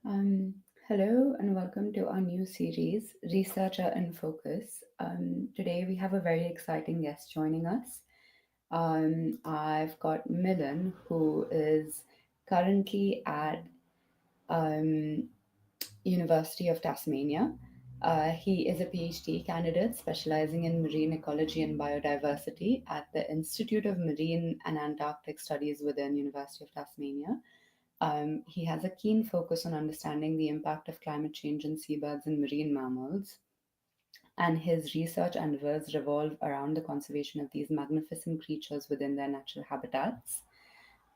Um, Hello and welcome to our new series, Researcher in Focus. Today we have a very exciting guest joining us. I've got Milan, who is currently at um, University of Tasmania. He is a PhD candidate specializing in marine ecology and biodiversity at the Institute of Marine and Antarctic Studies within University of Tasmania. He has a keen focus on understanding the impact of climate change on seabirds and marine mammals, and his research endeavors revolve around the conservation of these magnificent creatures within their natural habitats.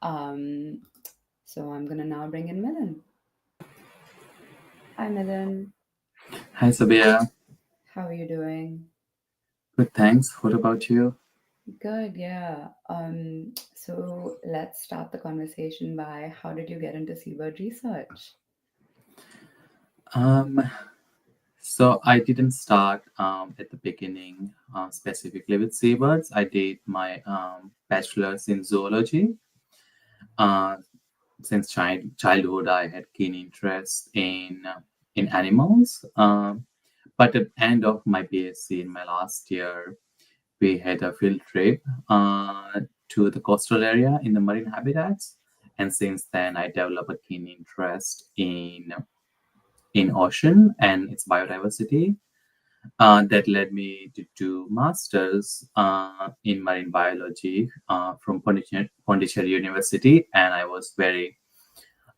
Um, so I'm going to now bring in Milan. Hi, Milan. Hi, Sabia. How are you doing? Good, thanks. What about you? Good, yeah. So let's start the conversation by how did you get into seabird research? Um, so I didn't start at the beginning specifically with seabirds. I did my bachelor's in zoology. Uh, since childhood, I had keen interest in animals. But at the end of my BSc in my last year, we had a field trip to the coastal area in the marine habitats, and since then, I developed a keen interest in ocean and its biodiversity. That led me to do masters in marine biology from Pondicherry University, and I was very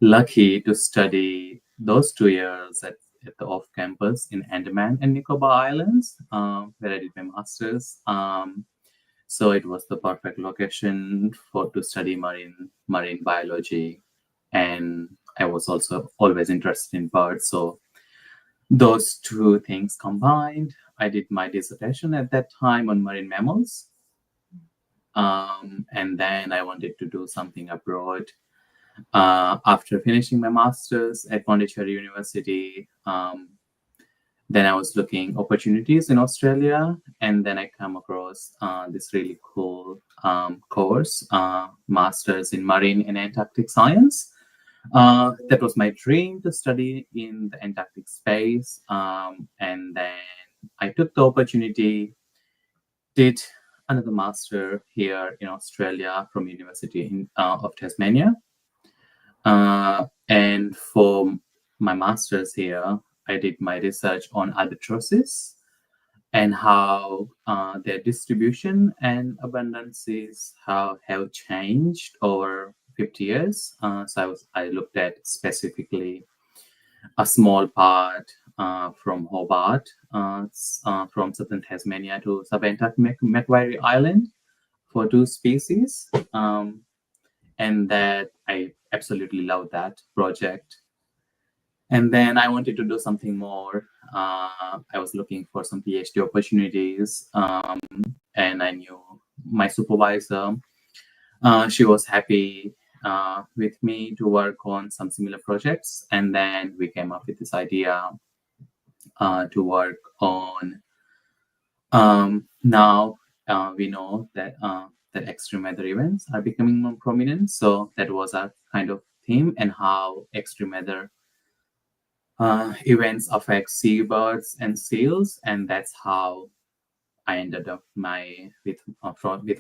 lucky to study those 2 years at the off campus in Andaman and Nicobar Islands, where I did my masters. So it was the perfect location for to study marine biology, and I was also always interested in birds. So those two things combined, I did my dissertation at that time on marine mammals. And then I wanted to do something abroad. After finishing my master's at Pondicherry University, then I was looking opportunities in Australia, and then I come across this really cool course, Masters in Marine and Antarctic Science. That was my dream to study in the Antarctic space. And then I took the opportunity, did another master here in Australia from University of Tasmania. And for my master's here, I did my research on albatrosses and how their distribution and abundances have changed over 50 years. I looked at specifically a small part from Hobart, from southern Tasmania to subantarctic Macquarie Island for two species. And that I absolutely love that project. And then I wanted to do something more. I was looking for some PhD opportunities, and I knew my supervisor. She was happy with me to work on some similar projects, and then we came up with this idea to work on. Now we know that extreme weather events are becoming more prominent, so that was our kind of theme, and how extreme weather events affect seabirds and seals, and that's how I ended up with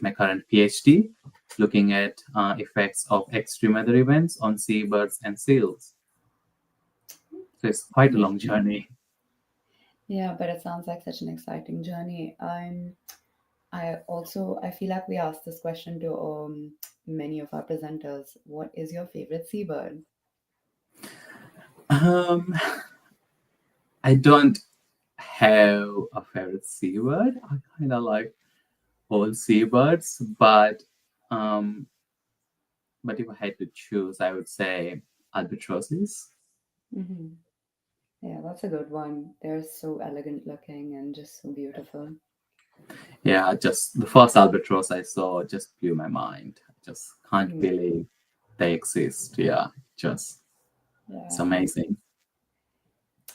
my current PhD, looking at effects of extreme weather events on seabirds and seals. So it's quite a Yeah, long journey. yeah, but it sounds like such an exciting journey. I feel like we asked this question to many of our presenters. What is your favorite seabird? Um, I don't have a favorite seabird. I kind of like all seabirds, um, but if I had to choose, I would say albatrosses. Hmm. Yeah, that's a good one. They're so elegant looking and just so beautiful. Yeah, just the first albatross I saw just blew my mind. I just can't Mhm. believe they exist. Yeah, just it's Yeah. amazing.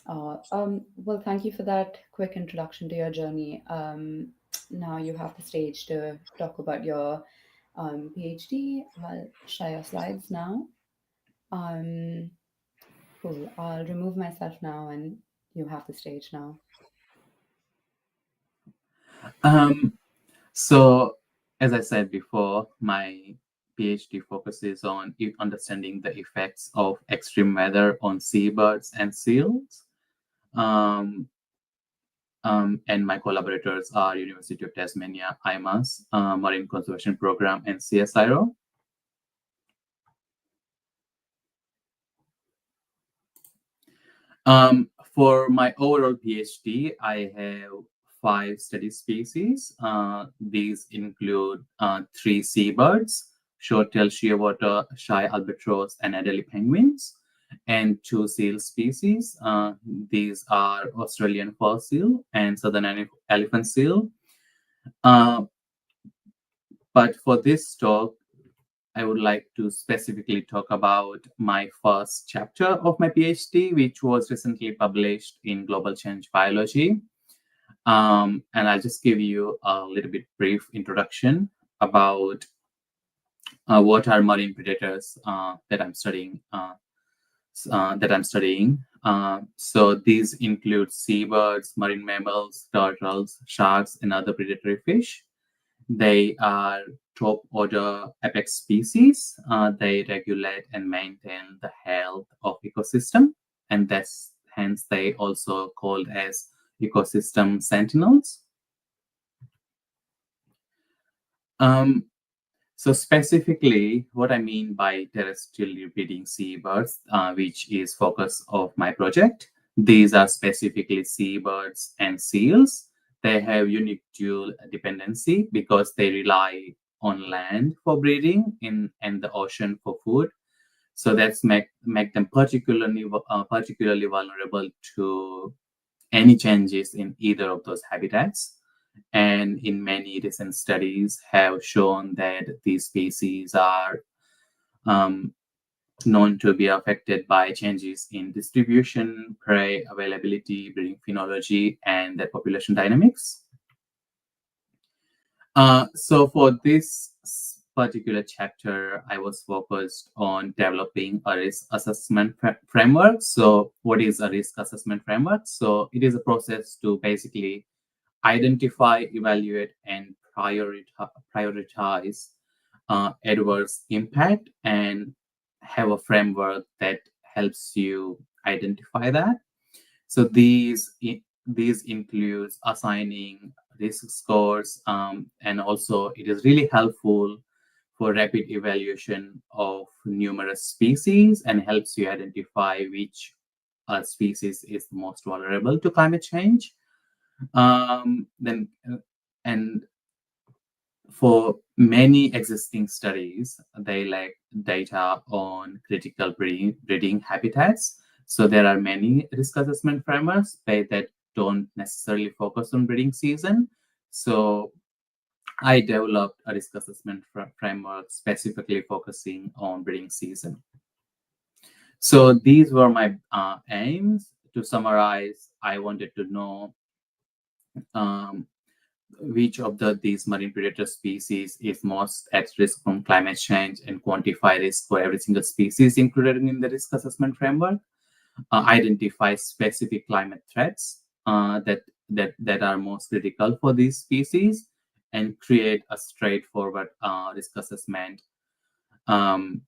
Well, thank you for that quick introduction to your journey. Now you have the stage to talk about your PhD. I'll share your slides now. Um, Cool. I'll remove myself now and you have the stage now. Um, so, as I said before, my PhD focuses on understanding the effects of extreme weather on seabirds and seals. Um, and my collaborators are University of Tasmania, IMAS, Marine Conservation Program, and CSIRO. For my overall PhD, I have 5 study species. These include 3 seabirds, short-tailed shearwater, shy albatross, and Adelie penguins, and 2 seal species. These are Australian fur seal and southern elephant seal. Uh, but for this talk, I would like to specifically talk about my first chapter of my PhD, which was recently published in Global Change Biology. And I'll just give you a little bit brief introduction about what are marine predators that I'm studying. So these include seabirds, marine mammals, turtles, sharks, and other predatory fish. They are top order apex species. They regulate and maintain the health of ecosystem, and that's hence they also called as ecosystem sentinels. Um, so specifically, what I mean by terrestrially breeding seabirds, which is focus of my project, these are specifically seabirds and seals. They have unique dual dependency because they rely on land for breeding and the ocean for food. So that's make them particularly vulnerable to any changes in either of those habitats. And in many recent studies have shown that these species are um, known to be affected by changes in distribution, prey availability, breeding phenology, and their population dynamics. So for this particular chapter, I was focused on developing a risk assessment framework. So what is a risk assessment framework? So it is a process to basically identify, evaluate, and prioritize adverse impact and have a framework that helps you identify that. So these includes assigning risk scores, and also it is really helpful for rapid evaluation of numerous species and helps you identify which species is the most vulnerable to climate change. Then and for many existing studies, they lack data on critical breeding habitats. So there are many risk assessment frameworks that don't necessarily focus on breeding season. So I developed a risk assessment framework specifically focusing on breeding season. So these were my aims. To summarize, I wanted to know um, which of these marine predator species is most at risk from climate change and quantify risk for every single species included in the risk assessment framework, identify specific climate threats that are most critical for these species, and create a straightforward risk assessment um,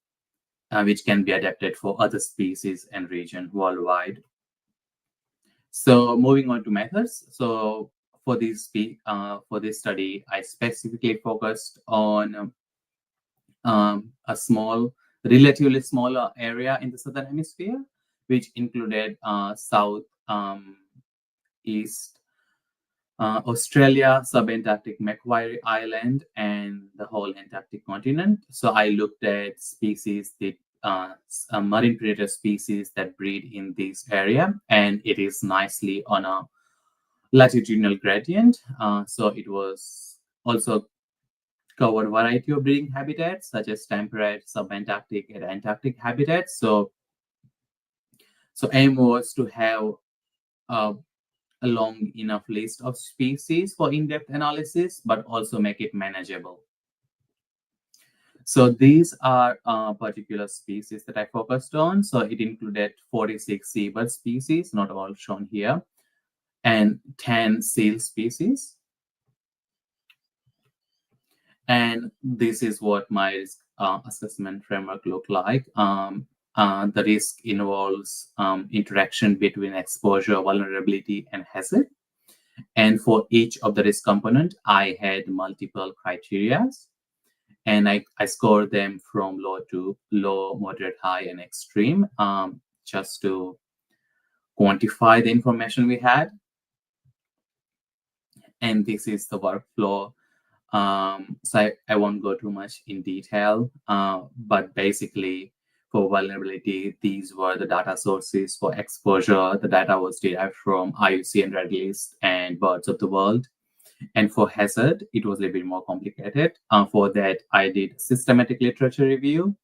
which can be adapted for other species and region worldwide. So moving on to methods. So for this study, I specifically focused on a relatively smaller area in the southern hemisphere, which included south, east Australia, subantarctic Macquarie Island, and the whole Antarctic continent. So I looked at marine predator species that breed in this area, and it is nicely on a latitudinal gradient. So it was also covered variety of breeding habitats such as temperate, subantarctic, and Antarctic habitats. So aim was to have a long enough list of species for in-depth analysis, but also make it manageable. So these are particular species that I focused on. So it included 46 seabird species, not all shown here, and 10 seal species. And this is what my risk assessment framework look like. The risk involves interaction between exposure, vulnerability, and hazard. And for each of the risk component, I had multiple criteria, and I scored them from low to low, moderate, high, and extreme, just to quantify the information we had. And this is the workflow. So I won't go too much in detail, but basically for vulnerability, these were the data sources. For exposure, the data was derived from IUCN Red List and Birds of the World. And for hazard, it was a little bit more complicated. For that, I did systematic literature review.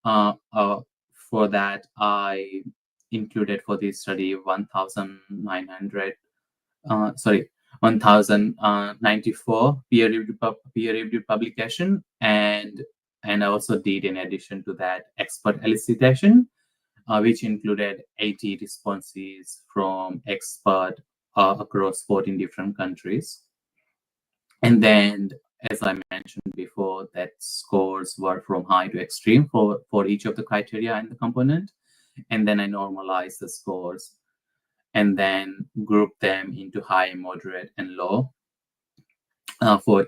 Uh, uh, for that, I included for this study 1,900, sorry, 1,094 peer-reviewed publication, and I also did, in addition to that, expert elicitation, which included 80 responses from expert across 14 different countries. And then, as I mentioned before, that scores were from high to extreme for each of the criteria and the component. And then I normalized the scores and then group them into high, moderate, and low for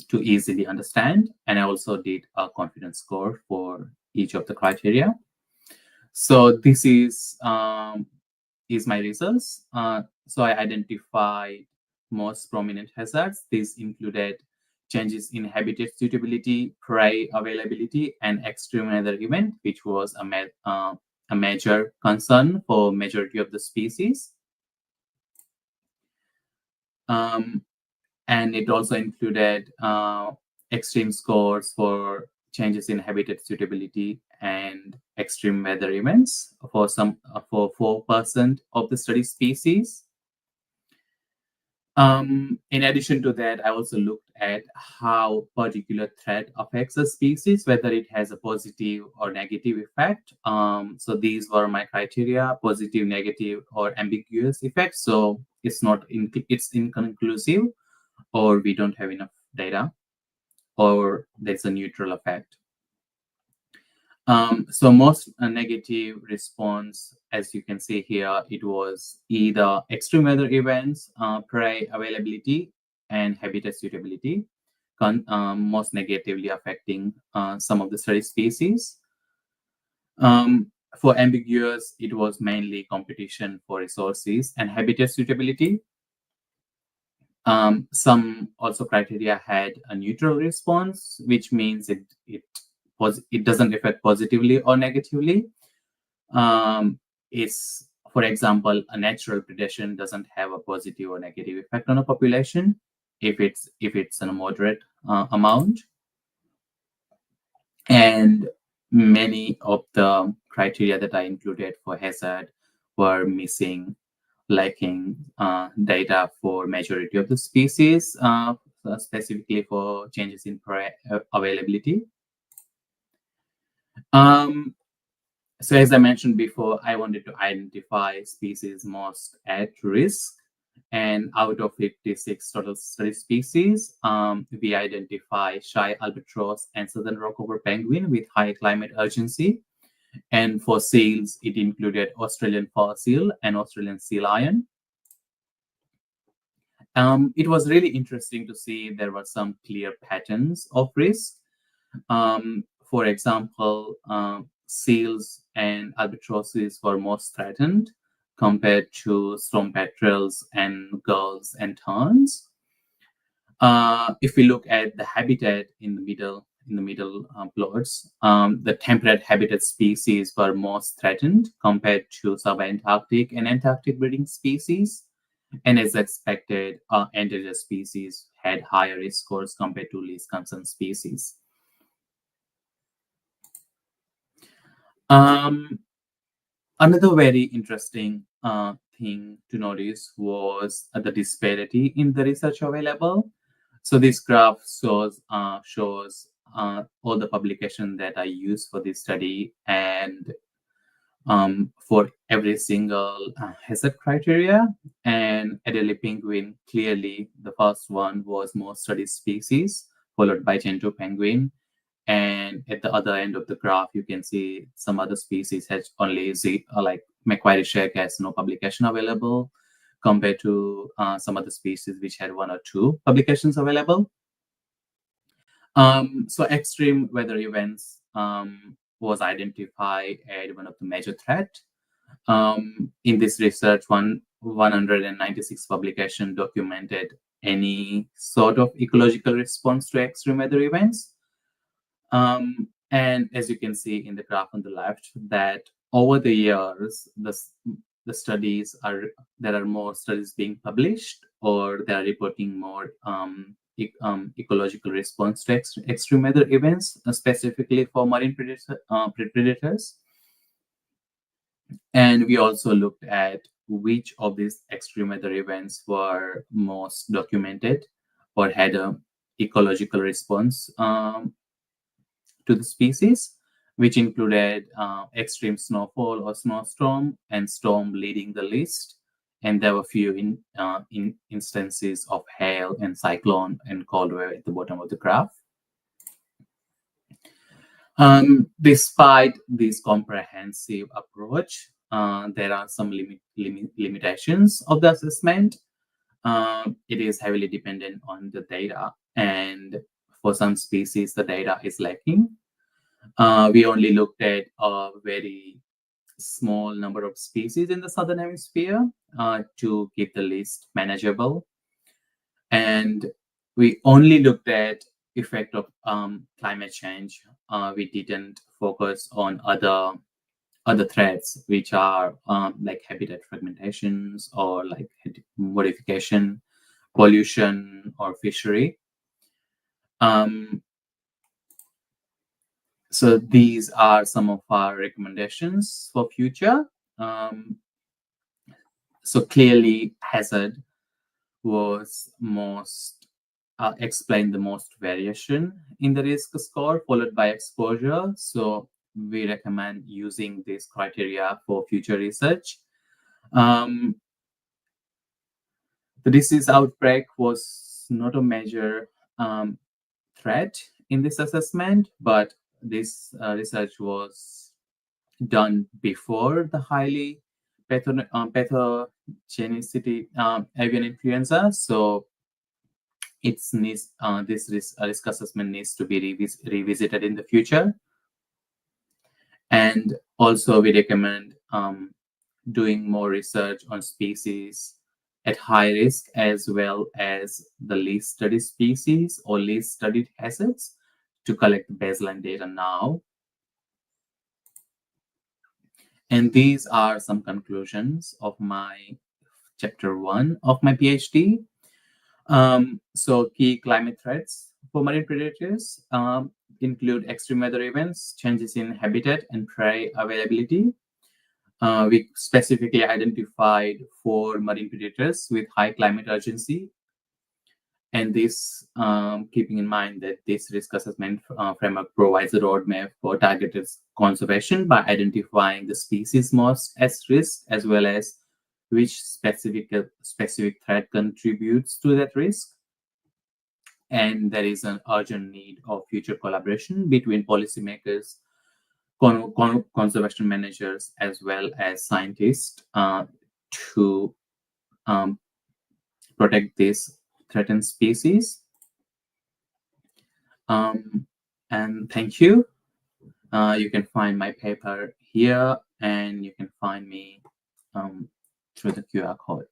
to easily understand. And I also did a confidence score for each of the criteria. So this is my results. So I identified most prominent hazards. These included changes in habitat suitability, prey availability, and extreme weather event, which was a major concern for majority of the species. Um, and it also included extreme scores for changes in habitat suitability and extreme weather events for 4% of the study species. In addition to that, I also looked at how particular threat affects a species, whether it has a positive or negative effect. So these were my criteria: positive, negative, or ambiguous effect. So it's inconclusive, or we don't have enough data, or there's a neutral effect. So most negative response, as you can see here, it was either extreme weather events, prey availability, and habitat suitability, most negatively affecting some of the study species. For ambiguous, it was mainly competition for resources and habitat suitability. Some also criteria had a neutral response, which means it doesn't affect positively or negatively. It's, for example, a natural predation doesn't have a positive or negative effect on a population if it's in a moderate amount. And many of the criteria that I included for hazard were missing, lacking data for majority of the species, specifically for changes in prey availability. So as I mentioned before, I wanted to identify species most at risk. And out of 56 total study species, we identify shy albatross and southern rockover penguin with high climate urgency. And for seals, it included Australian fur seal and Australian sea lion. It was really interesting to see there were some clear patterns of risk. For example, seals and albatrosses were most threatened compared to storm petrels and gulls and terns. If we look at the habitat in the middle plots, the temperate habitat species were most threatened compared to subantarctic and Antarctic breeding species. And as expected, endangered species had higher risk scores compared to least concerned species. Another very interesting thing to notice was the disparity in the research available. So this graph shows all the publications that I used for this study, and for every single hazard criteria. And Adelie penguin, clearly the first one was most studied species, followed by gentoo penguin. And at the other end of the graph, you can see some other species has only like Macquarie shark has no publication available, compared to some other species which had one or two publications available. So extreme weather events was identified as one of the major threat. In this research, 196 publication documented any sort of ecological response to extreme weather events. And as you can see in the graph on the left, that over the years, the studies are there are more studies being published, or they are reporting more ecological response to extreme weather events, specifically for marine predators. And we also looked at which of these extreme weather events were most documented or had a ecological response to the species, which included extreme snowfall or snowstorm and storm leading the list. And there were few in instances of hail and cyclone and cold wave at the bottom of the graph. Despite this comprehensive approach, there are some limitations of the assessment. It is heavily dependent on the data, and for some species, the data is lacking. We only looked at a very small number of species in the southern hemisphere to keep the list manageable, and we only looked at effect of climate change. We didn't focus on other threats, which are like habitat fragmentations or like modification, pollution, or fishery. So these are some of our recommendations for future. So clearly, hazard was most explain the most variation in the risk score, followed by exposure. So we recommend using this criteria for future research. The disease outbreak was not a major threat in this assessment, but this research was done before the highly pathogenicity avian influenza. So it's needs this risk assessment needs to be revisited in the future. And also, we recommend doing more research on species at high risk, as well as the least studied species or least studied hazards, to collect baseline data now. And these are some conclusions of my chapter 1 of my PhD. So key climate threats for marine predators include extreme weather events, changes in habitat and prey availability. We specifically identified 4 marine predators with high climate urgency. And this, keeping in mind that this risk assessment framework provides a roadmap for targeted conservation by identifying the species most at risk, as well as which specific threat contributes to that risk. And there is an urgent need of future collaboration between policymakers, conservation managers, as well as scientists to protect these threatened species. And thank you. You can find my paper here, and you can find me through the QR code.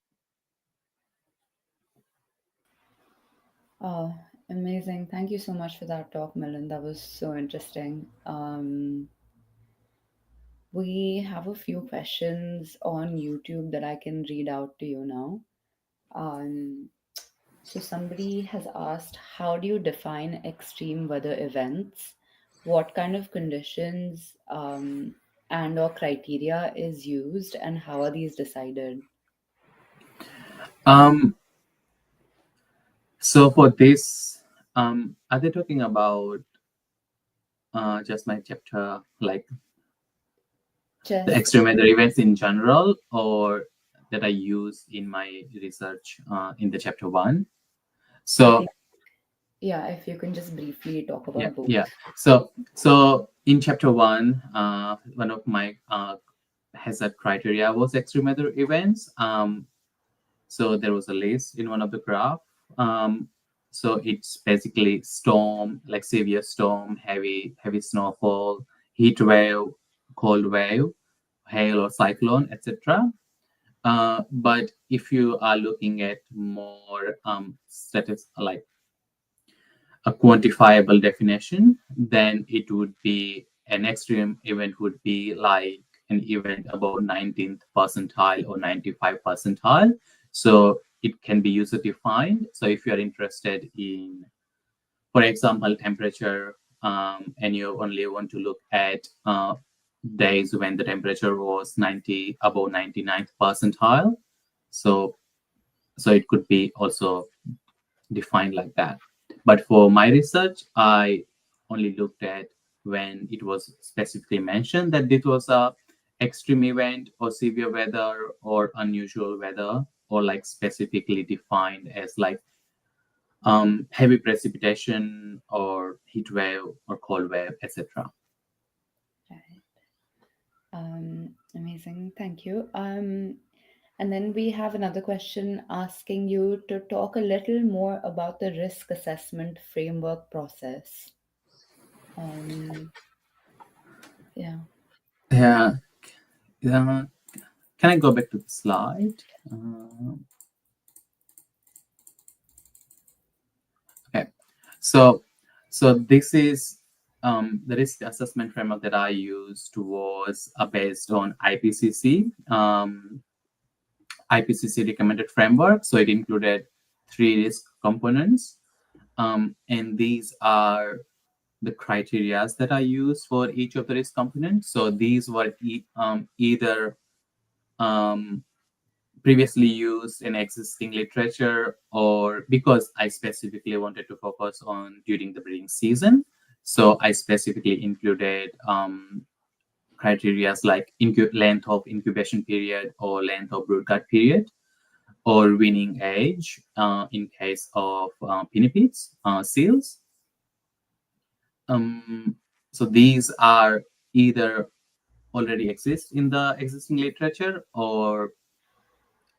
Oh, amazing. Thank you so much for that talk, Milan. That was so interesting. We have a few questions on YouTube that I can read out to you now. Um, so somebody has asked, how do you define extreme weather events? What kind of conditions and or criteria is used, and how are these decided? Um, So for this, are they talking about just my chapter, like the Just extreme weather events in general, or that I use in my research in the chapter one? I So think, yeah, if you can just briefly talk yeah, about both. yeah. So in chapter one, one of my hazard criteria was extreme weather events. So there was a list in one of the graph. Um, so it's basically storm, like severe storm, heavy snowfall, heat wave, cold wave, hail or cyclone, etc. But if you are looking at more status like a quantifiable definition, then it would be an extreme event would be like an event above 19th percentile or 95 percentile. So it can be user defined. So if you're interested in, for example, temperature, and you only want to look at days when the temperature was 90 above 99th percentile. So so it could be also defined like that. But for my research, I only looked at when it was specifically mentioned that this was a extreme event or severe weather or unusual weather, or like specifically defined as like heavy precipitation or heat wave or cold wave, etc. Right. Amazing. Thank you. And then we have another question asking you to talk a little more about the risk assessment framework process. Um, yeah. Yeah. uh, can I go back to the slide? Uh, okay. So, so this is the risk assessment framework that I used was based on IPCC recommended framework. So it included three risk components, and these are the criterias that I use for each of the risk components. So these were either um, previously used in existing literature, or because I specifically wanted to focus on during the breeding season. So I specifically included criteria like length of incubation period or length of broodguard period or winning age in case of pinnipeds, seals. Um, so these are either already exist in the existing literature or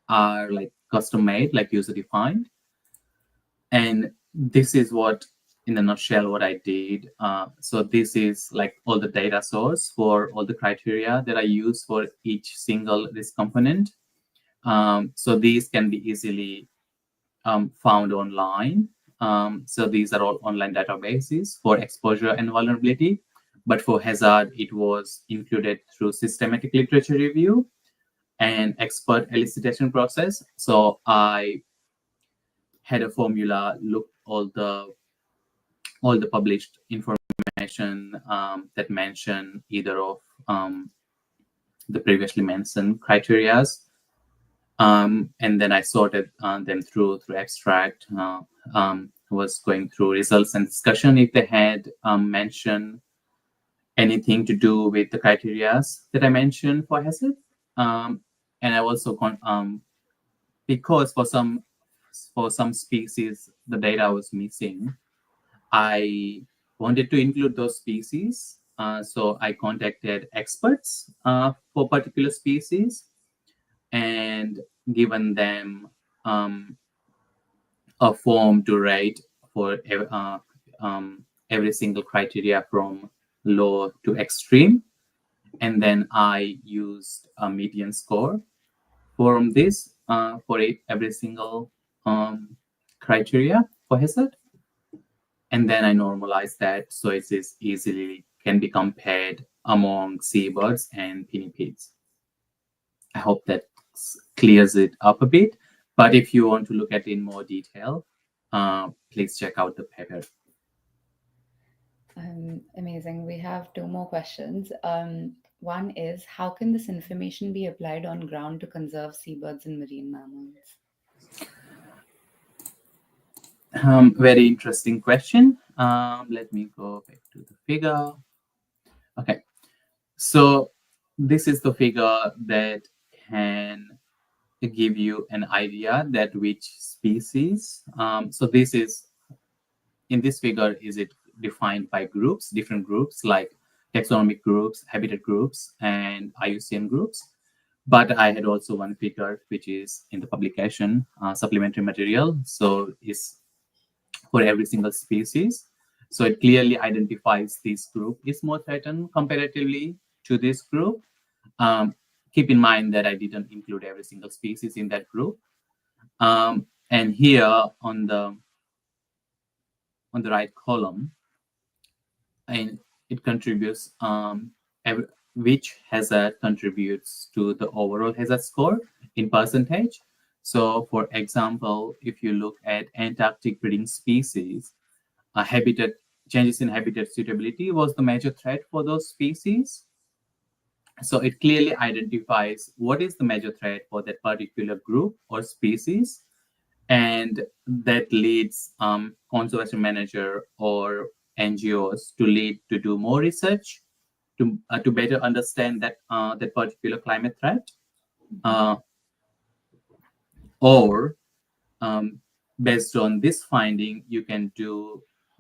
are like custom made, like user defined. And this is what, in a nutshell, what I did. So this is like all the data source for all the criteria that I use for each single risk component. So these can be easily found online. So these are all online databases for exposure and vulnerability. But for hazard, it was included through systematic literature review and expert elicitation process. So I had a formula, looked all the published information that mention either of the previously mentioned criterias, and then I sorted them through abstract. Was going through results and discussion if they had mentioned anything to do with the criterias that I mentioned for hazard. Um, and I also because for some species the data was missing, I wanted to include those species. So I contacted experts for particular species and given them a form to rate for every single criteria from low to extreme. And then I used a median score from this for every single criteria for hazard. And then I normalize that so it is easily can be compared among seabirds and pinnipeds. I hope that clears it up a bit. But if you want to look at it in more detail, please check out the paper. Amazing. We have two more questions. One is, how can this information be applied on ground to conserve seabirds and marine mammals? Very interesting question. Let me go back to the figure. Okay, so this is the figure that can give you an idea that which species. So this is in this figure is it defined by groups, different groups like taxonomic groups, habitat groups, and IUCN groups. But I had also one figure which is in the publication supplementary material. So it's for every single species. So it clearly identifies this group is more threatened comparatively to this group. Um, Keep in mind that I didn't include every single species in that group. And here on the right column, and it contributes which hazard contributes to the overall hazard score in percentage. So, for example, if you look at Antarctic breeding species, habitat changes in habitat suitability was the major threat for those species. So it clearly identifies what is the major threat for that particular group or species, and that leads conservation manager or NGOs to lead to do more research to better understand that particular climate threat, Mhm. uh, or um, based on this finding, you can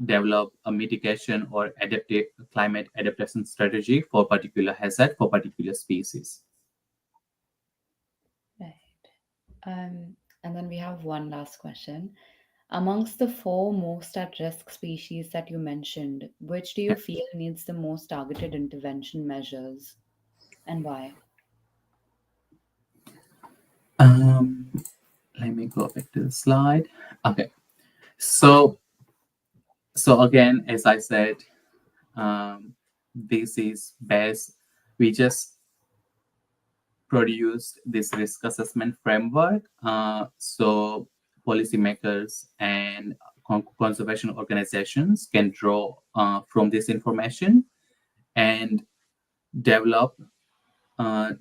develop a mitigation or adaptive climate adaptation strategy for particular hazard for particular species. Right. And then we have one last question. Amongst the four most at risk species that you mentioned, which do you feel needs the most targeted intervention measures and why? Um, Let me go back to the slide. Okay, so again, as I said, this is best. We just produced this risk assessment framework. So policymakers and conservation organizations can draw from this information and develop uh,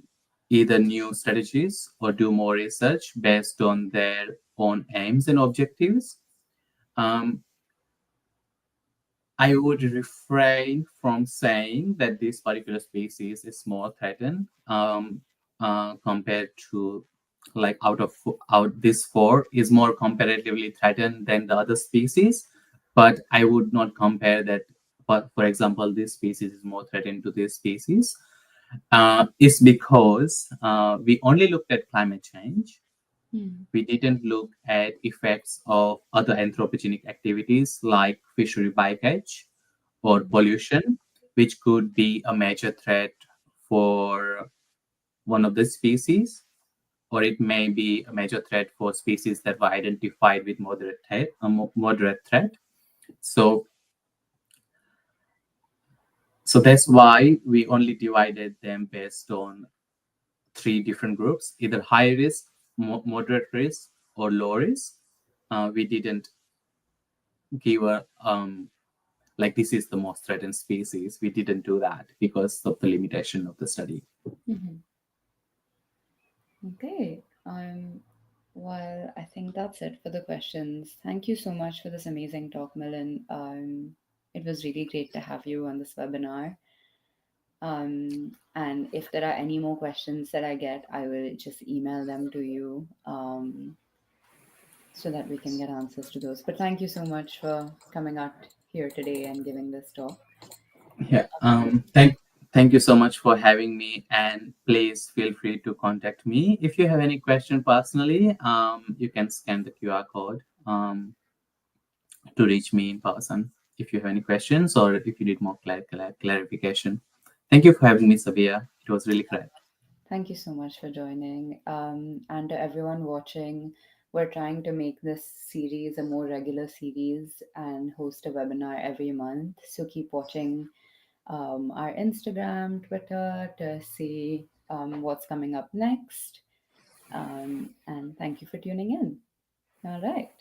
either new strategies or do more research based on their own aims and objectives. Um, I would refrain from saying that this particular species is more threatened compared to like out this four is more comparatively threatened than the other species, but I would not compare that. But for example, this species is more threatened to this species. Is because we only looked at climate change. Hmm. We didn't look at effects of other anthropogenic activities like fishery bycatch or Hmm. pollution, which could be a major threat for one of the species, or it may be a major threat for species that were identified with moderate threat. So, so that's why we only divided them based on three different groups: either high risk, moderate risk, or low risk. We didn't give a like this is the most threatened species. We didn't do that because of the limitation of the study. Mhm. Okay. Well, I think that's it for the questions. Thank you so much for this amazing talk, Milan. It was really great to have you on this webinar. And if there are any more questions that I get, I will just email them to you so that we can get answers to those. But thank you so much for coming out here today and giving this talk. Yeah. Um, Thank you so much for having me, and please feel free to contact me if you have any question personally. You can scan the QR code to reach me in person if you have any questions or if you need more clarification. Thank you for having me, Sabia. It was really great. Thank you so much for joining. And to everyone watching, we're trying to make this series a more regular series and host a webinar every month. So keep watching our Instagram, Twitter to see what's coming up next. And thank you for tuning in. All right.